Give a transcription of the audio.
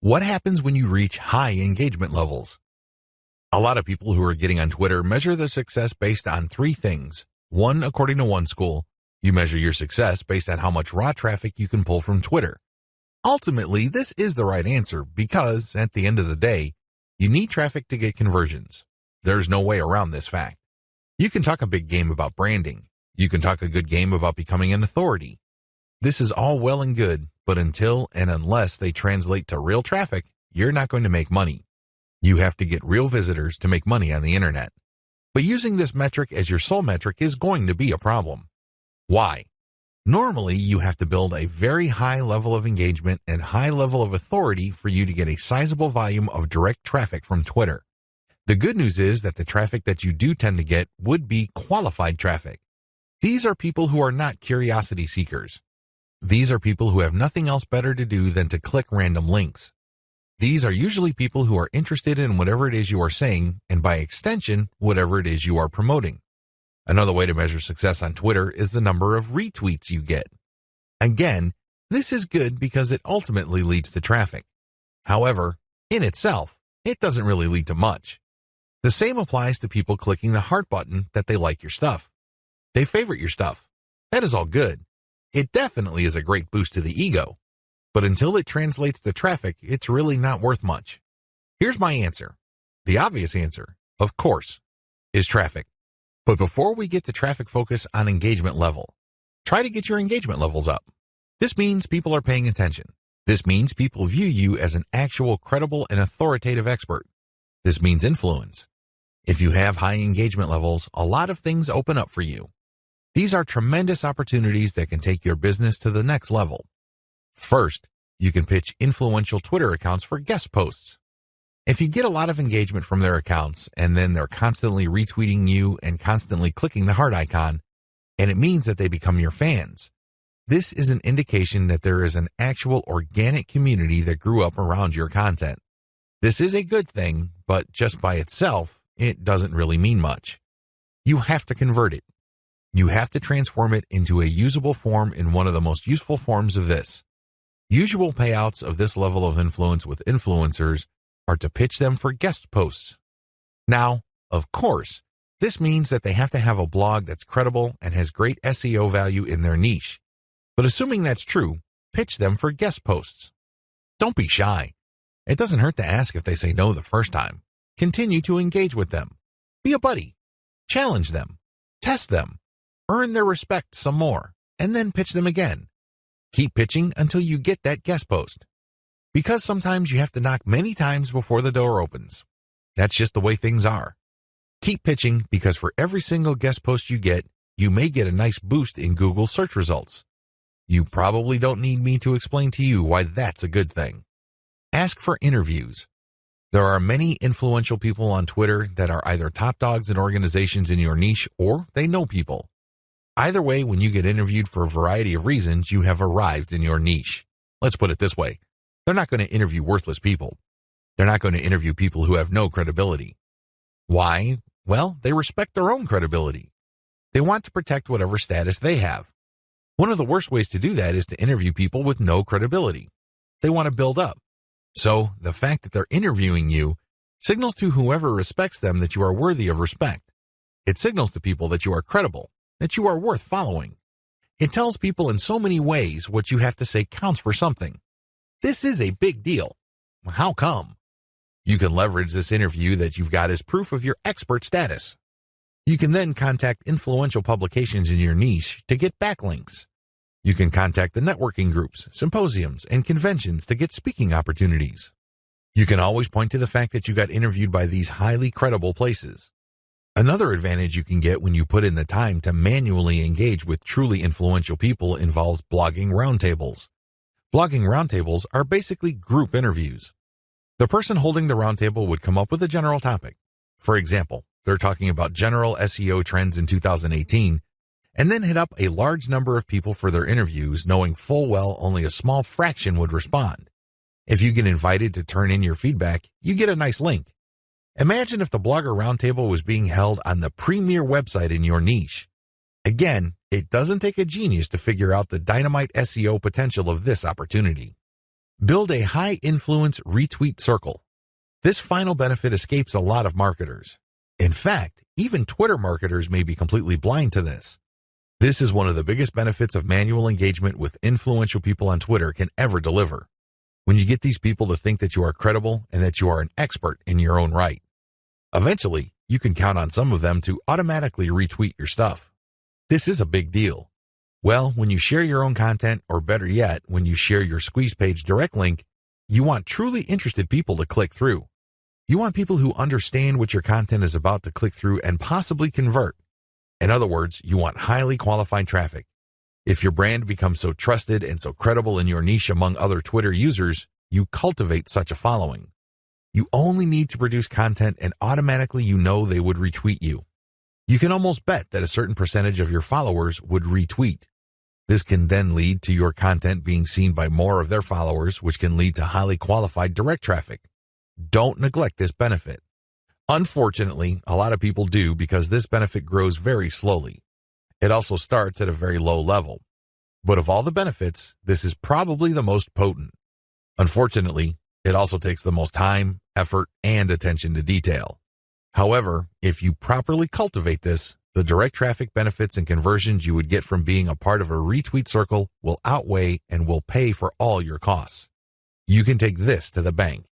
What happens when you reach high engagement levels? A lot of people who are getting on Twitter measure their success based on three things. One, according to one school, you measure your success based on how much raw traffic you can pull from Twitter. Ultimately, this is the right answer because, at the end of the day, you need traffic to get conversions. There's no way around this fact. You can talk a big game about branding. You can talk a good game about becoming an authority. This is all well and good, but until and unless they translate to real traffic, you're not going to make money. You have to get real visitors to make money on the internet. But using this metric as your sole metric is going to be a problem. Why? Normally, you have to build a very high level of engagement and high level of authority for you to get a sizable volume of direct traffic from Twitter. The good news is that the traffic that you do tend to get would be qualified traffic. These are people who are not curiosity seekers. These are people who have nothing else better to do than to click random links. These are usually people who are interested in whatever it is you are saying, and by extension, whatever it is you are promoting. Another way to measure success on Twitter is the number of retweets you get. Again, this is good because it ultimately leads to traffic. However, in itself, it doesn't really lead to much. The same applies to people clicking the heart button that they like your stuff. They favorite your stuff. That is all good. It definitely is a great boost to the ego. But until it translates to traffic, it's really not worth much. Here's my answer. The obvious answer, of course, is traffic. But before we get to traffic, focus on engagement level. Try to get your engagement levels up. This means people are paying attention. This means people view you as an actual credible and authoritative expert. This means influence. If you have high engagement levels, a lot of things open up for you. These are tremendous opportunities that can take your business to the next level. First, you can pitch influential Twitter accounts for guest posts. If you get a lot of engagement from their accounts and then they're constantly retweeting you and constantly clicking the heart icon, and it means that they become your fans, this is an indication that there is an actual organic community that grew up around your content. This is a good thing, but just by itself, it doesn't really mean much. You have to convert it. You have to transform it into a usable form in one of the most useful forms of this. Usual payouts of this level of influence with influencers are to pitch them for guest posts. Now, of course, this means that they have to have a blog that's credible and has great SEO value in their niche. But assuming that's true, pitch them for guest posts. Don't be shy. It doesn't hurt to ask if they say no the first time. Continue to engage with them. Be a buddy. Challenge them. Test them. Earn their respect some more, and then pitch them again. Keep pitching until you get that guest post. Because sometimes you have to knock many times before the door opens. That's just the way things are. Keep pitching because for every single guest post you get, you may get a nice boost in Google search results. You probably don't need me to explain to you why that's a good thing. Ask for interviews. There are many influential people on Twitter that are either top dogs in organizations in your niche or they know people. Either way, when you get interviewed for a variety of reasons, you have arrived in your niche. Let's put it this way. They're not going to interview worthless people. They're not going to interview people who have no credibility. Why? Well, they respect their own credibility. They want to protect whatever status they have. One of the worst ways to do that is to interview people with no credibility. They want to build up. So, the fact that they're interviewing you signals to whoever respects them that you are worthy of respect. It signals to people that you are credible, that you are worth following. It tells people in so many ways what you have to say counts for something. This is a big deal. How come? You can leverage this interview that you've got as proof of your expert status. You can then contact influential publications in your niche to get backlinks. You can contact the networking groups, symposiums, and conventions to get speaking opportunities. You can always point to the fact that you got interviewed by these highly credible places. Another advantage you can get when you put in the time to manually engage with truly influential people involves blogging roundtables. Blogging roundtables are basically group interviews. The person holding the roundtable would come up with a general topic. For example, they're talking about general SEO trends in 2018, and then hit up a large number of people for their interviews, knowing full well only a small fraction would respond. If you get invited to turn in your feedback, you get a nice link. Imagine if the Blogger Roundtable was being held on the premier website in your niche. Again, it doesn't take a genius to figure out the dynamite SEO potential of this opportunity. Build a high-influence retweet circle. This final benefit escapes a lot of marketers. In fact, even Twitter marketers may be completely blind to this. This is one of the biggest benefits of manual engagement with influential people on Twitter can ever deliver. When you get these people to think that you are credible and that you are an expert in your own right. Eventually, you can count on some of them to automatically retweet your stuff. This is a big deal. Well, when you share your own content, or better yet, when you share your squeeze page direct link, you want truly interested people to click through. You want people who understand what your content is about to click through and possibly convert. In other words, you want highly qualified traffic. If your brand becomes so trusted and so credible in your niche among other Twitter users, you cultivate such a following. You only need to produce content and automatically you know they would retweet you. You can almost bet that a certain percentage of your followers would retweet. This can then lead to your content being seen by more of their followers, which can lead to highly qualified direct traffic. Don't neglect this benefit. Unfortunately, a lot of people do because this benefit grows very slowly. It also starts at a very low level. But of all the benefits, this is probably the most potent. Unfortunately, it also takes the most time, effort, and attention to detail. However, if you properly cultivate this, the direct traffic benefits and conversions you would get from being a part of a retweet circle will outweigh and will pay for all your costs. You can take this to the bank.